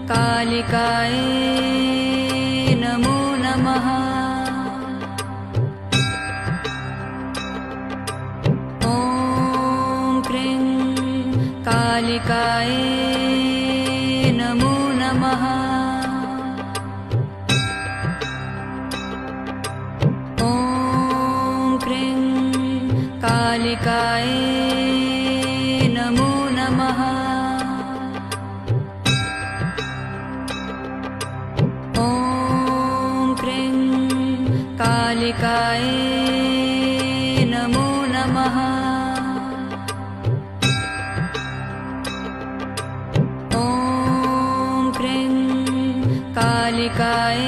कालिकाय नमो नमः। ॐ क्रीं कालिकाय नमो नमः। ॐ क्रीं कालिकाय नमो नमः। ॐ क्रीं कालिकाय नमो नमः। ॐ क्रीं कालिकाय